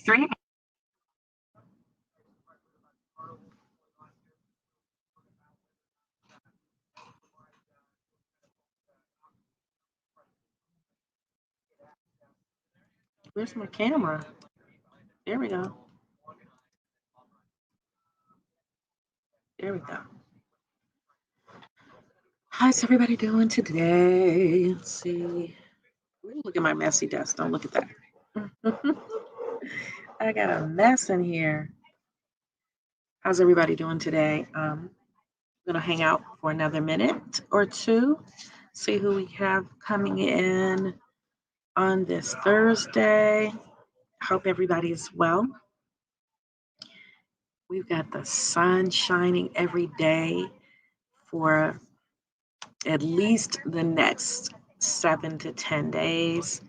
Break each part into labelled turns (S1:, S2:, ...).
S1: Three. Where's my camera? There we go. There we go. How's everybody doing today? Let's see. Ooh, look at my messy desk. Don't look at that. I got a mess in here. How's everybody doing today? I'm going to hang out for another minute or two, see who we have coming in on this Thursday. Hope everybody is well. We've got the sun shining every day for at least the next 7 to 10 days.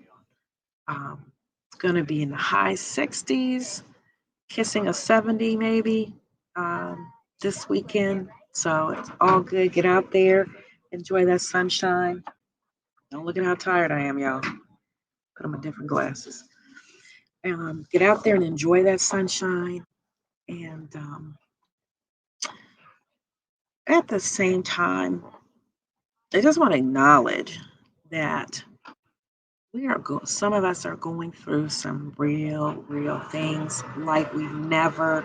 S1: It's going to be in the high 60s, kissing a 70 maybe this weekend. So it's all good. Get out there, enjoy that sunshine. Don't look at how tired I am, y'all. Put on my different glasses. Get out there and enjoy that sunshine. And at the same time, I just want to acknowledge that some of us are going through some real things like we've never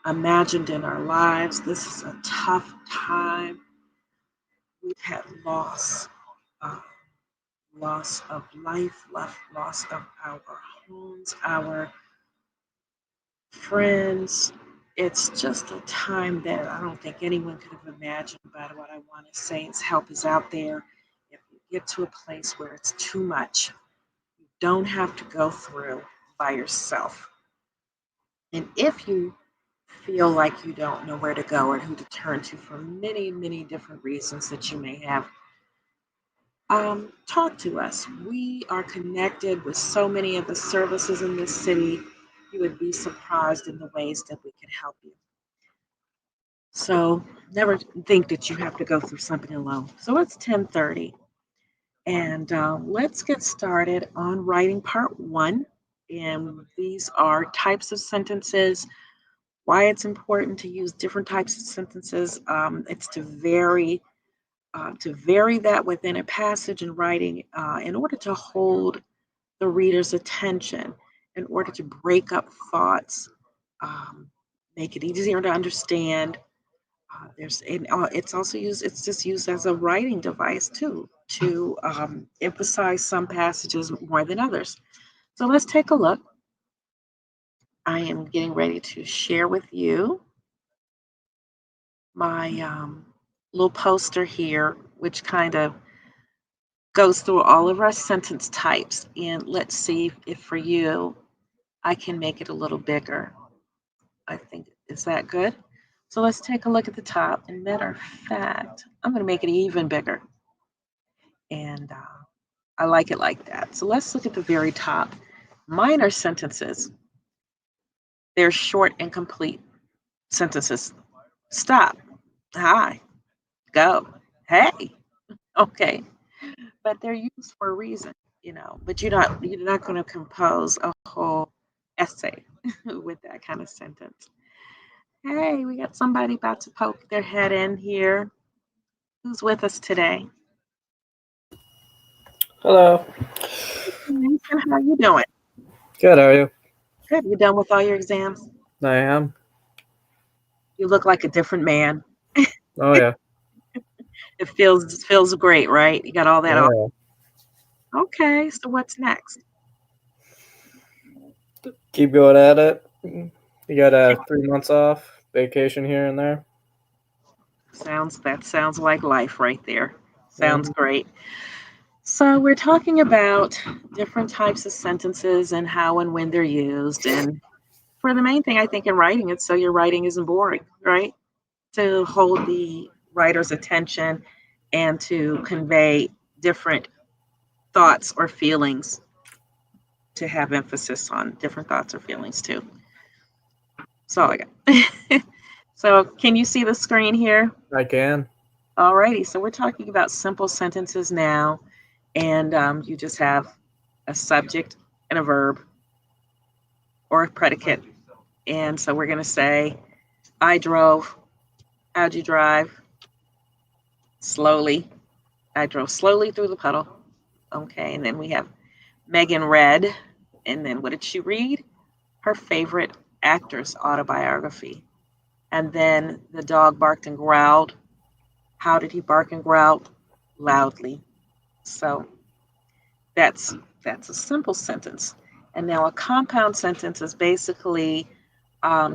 S1: imagined in our lives. This is a tough time. We've had loss of life, loss of our homes, our friends. It's just a time that I don't think anyone could have imagined. But what I want to say is help is out there. If you get to a place where it's too much, you don't have to go through by yourself. And if you feel like you don't know where to go or who to turn to for many different reasons that you may have, talk to us. We are connected with so many of the services in this city. You would be surprised in the ways that we can help you. So never think that you have to go through something alone. So it's 10:30, and let's get started on writing part one. And these are types of sentences. Why it's important to use different types of sentences. It's to vary that within a passage in writing in order to hold the reader's attention, in order to break up thoughts, make it easier to understand. It's also used. It's just used as a writing device too, to emphasize some passages more than others. So let's take a look. I am getting ready to share with you my little poster here, which kind of goes through all of our sentence types. And let's see if for you, I can make it a little bigger. I think, is that good? So let's take a look at the top. And matter of fact, I'm going to make it even bigger. And I like it like that. So let's look at the very top. Minor sentences. They're short and complete sentences. Stop. Hi. Go. Hey. Okay. But they're used for a reason, but you're not going to compose a whole essay with that kind of sentence. Hey, we got somebody about to poke their head in here. Who's with us today?
S2: Hello.
S1: Nathan, how you doing?
S2: Good, how are you?
S1: Good. You done with all your exams?
S2: I am.
S1: You look like a different man.
S2: Oh, yeah.
S1: It feels great, right? You got all that off.
S2: Yeah.
S1: Okay, so what's next?
S2: Keep going at it. You got 3 months off, vacation here and there.
S1: That sounds like life right there. Sounds great. So we're talking about different types of sentences and how and when they're used. And for the main thing, I think in writing, it's so your writing isn't boring, right? To hold the writer's attention and to convey different thoughts or feelings, to have emphasis on different thoughts or feelings too. That's all I got. So can you see the screen here?
S2: I can.
S1: Alrighty, so we're talking about simple sentences now. And you just have a subject and a verb. or a predicate. And so we're going to say, I drove. How'd you drive? Slowly. I drove slowly through the puddle. Okay. And then we have Megan read. And then what did she read? Her favorite actor's autobiography. And then the dog barked and growled. How did he bark and growl? Loudly. So that's a simple sentence. And now a compound sentence is basically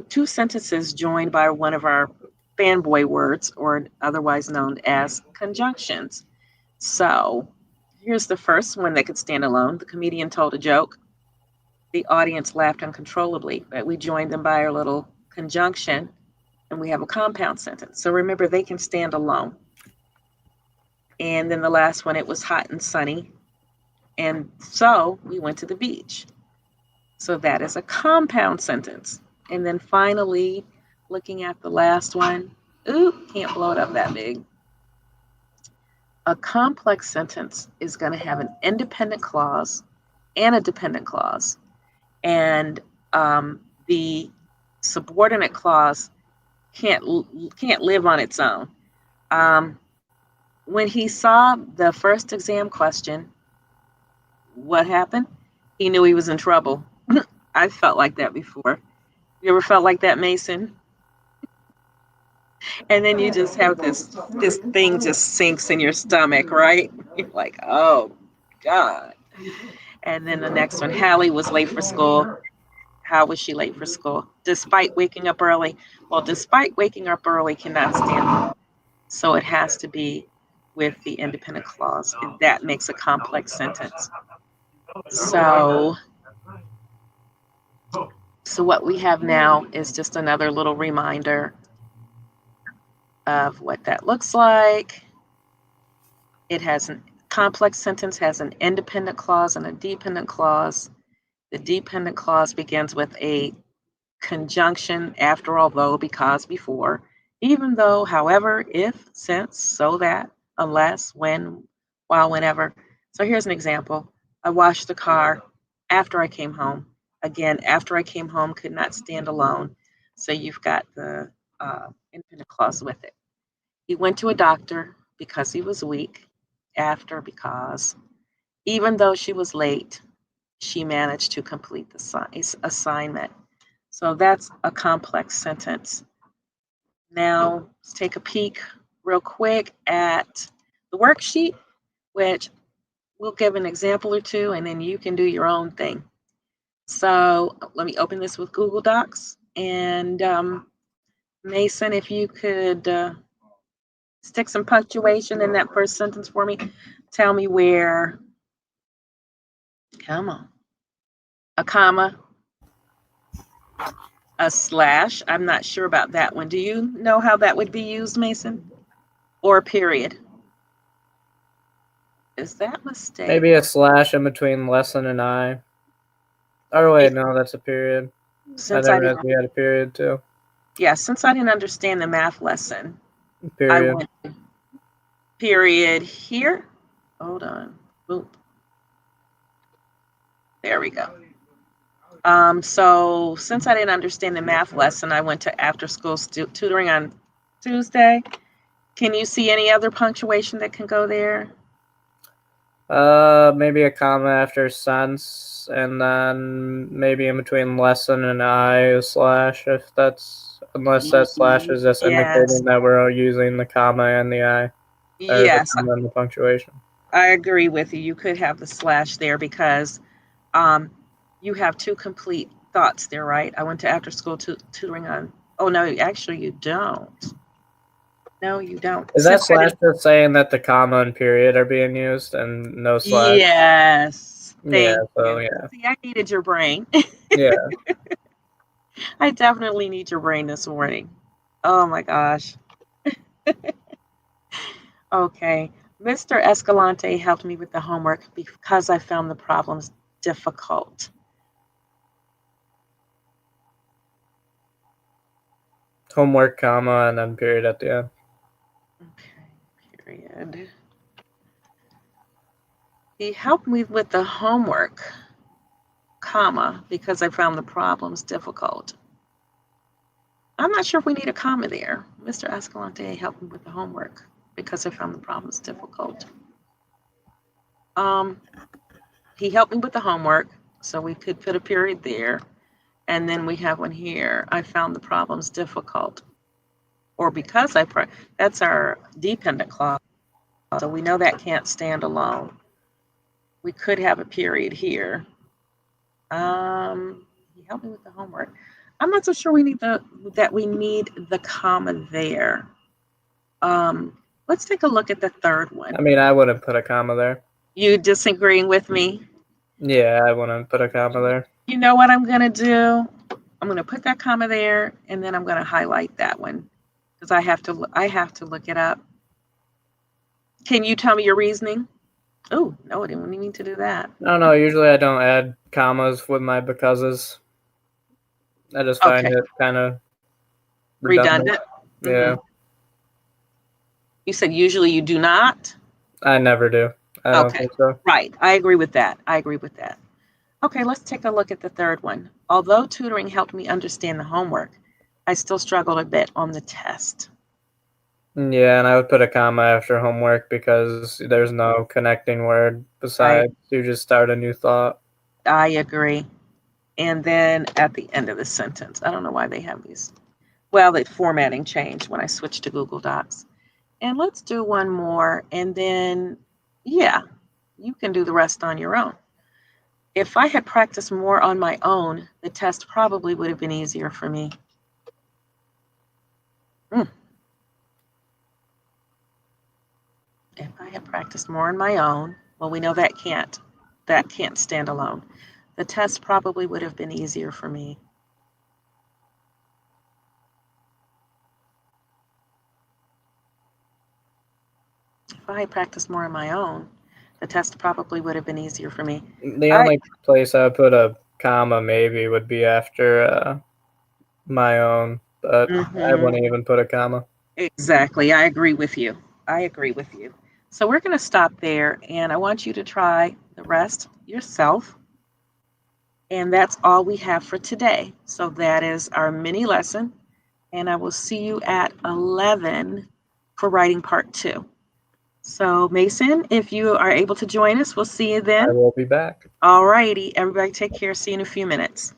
S1: two sentences joined by one of our fanboy words, or otherwise known as conjunctions. So here's the first one that could stand alone. The comedian told a joke. The audience laughed uncontrollably, but we joined them by our little conjunction, and we have a compound sentence. So remember, they can stand alone. And then the last one, it was hot and sunny. And so we went to the beach. So that is a compound sentence. And then finally, looking at the last one, can't blow it up that big. A complex sentence is going to have an independent clause and a dependent clause. And the subordinate clause can't live on its own. When he saw the first exam question, what happened? He knew he was in trouble. I've felt like that before. You ever felt like that, Mason? And then you just have this thing just sinks in your stomach, right? You're like, oh God. And then the next one, Hallie was late for school. How was she late for school? Despite waking up early. Well, despite waking up early cannot stand. So it has to be with the independent clause. And that makes a complex sentence. So what we have now is just another little reminder of what that looks like. It has a complex sentence, has an independent clause and a dependent clause. The dependent clause begins with a conjunction after, although, because, before, even though, however, if, since, so that, unless, when, while, whenever. So here's an example. I washed the car after I came home. Again, after I came home could not stand alone. So you've got the independent clause with it. He went to a doctor because he was weak. After, because. Even though she was late, she managed to complete the assignment. So that's a complex sentence. Now, let's take a peek real quick at the worksheet, which we'll give an example or two, and then you can do your own thing. So let me open this with Google Docs. And Mason, if you could stick some punctuation in that first sentence for me. Tell me where, come on, a comma, a slash. I'm not sure about that one. Do you know how that would be used, Mason? Or a period? Is that mistake?
S2: Maybe a slash in between lesson and I. Oh wait, no, that's a period.
S1: Since
S2: I
S1: I
S2: didn't realize
S1: didn't,
S2: we had a period too.
S1: yeah, since I didn't understand the math lesson, I
S2: Period.
S1: went period here. Hold on. Boop. There we go. So since I didn't understand the math lesson, I went to after school tutoring on Tuesday. Can you see any other punctuation that can go there?
S2: Maybe a comma after sense, and then maybe in between lesson and I a slash, unless that slash is just
S1: Yes.
S2: indicating that we're using the comma and the I, or the
S1: Yes,
S2: comma and the punctuation.
S1: I agree with you. You could have the slash there because you have two complete thoughts there, right? I went to after school tutoring on. Oh no, actually you don't. No, you don't.
S2: Is that slash just saying that the comma and period are being used and no slash?
S1: Yes.
S2: Yeah,
S1: Thank
S2: so
S1: you.
S2: yeah.
S1: See, I needed your brain.
S2: Yeah.
S1: I definitely need your brain this morning. Oh my gosh. Okay. Mr. Escalante helped me with the homework because I found the problems difficult.
S2: Homework, comma, and then period at the end.
S1: Okay, period. He helped me with the homework, comma because I found the problems difficult. I'm not sure if we need a comma there. Mr. Escalante helped me with the homework because I found the problems difficult. Um, he helped me with the homework, so we could put a period there. And then we have one here. I found the problems difficult. Or because that's our dependent clause. So we know that can't stand alone. We could have a period here. He helped me with the homework. I'm not so sure we need the comma there. Let's take a look at the third one.
S2: I mean, I wouldn't put a comma there.
S1: You disagreeing with me?
S2: Yeah, I wouldn't put a comma there.
S1: You know what I'm gonna do? I'm gonna put that comma there, and then I'm gonna highlight that one because I have to look it up. Can you tell me your reasoning? Oh no, I didn't mean to do that.
S2: No, no. Usually, I don't add commas with my becauses. I just find it kind of redundant. Yeah.
S1: Mm-hmm. You said usually you do not?
S2: I never do. I don't think so.
S1: Right. I agree with that. Okay, let's take a look at the third one. Although tutoring helped me understand the homework, I still struggled a bit on the test.
S2: Yeah, and I would put a comma after homework because there's no connecting word besides you just start a new thought.
S1: I agree. And then at the end of the sentence, I don't know why they have these. Well, the formatting changed when I switched to Google Docs. And let's do one more, and then, yeah, you can do the rest on your own. If I had practiced more on my own, the test probably would have been easier for me. If I had practiced more on my own, well, we know that can't stand alone. The test probably would have been easier for me. If I had practiced more on my own, the test probably would have been easier for me.
S2: The only place I would put a comma maybe would be after my own, but I wouldn't even put a comma.
S1: Exactly. I agree with you. So we're going to stop there, and I want you to try the rest yourself. And that's all we have for today. So that is our mini lesson, and I will see you at 11 for writing part 2. So Mason, if you are able to join us, we'll see you then.
S2: I will be back.
S1: All righty. Everybody take care. See you in a few minutes.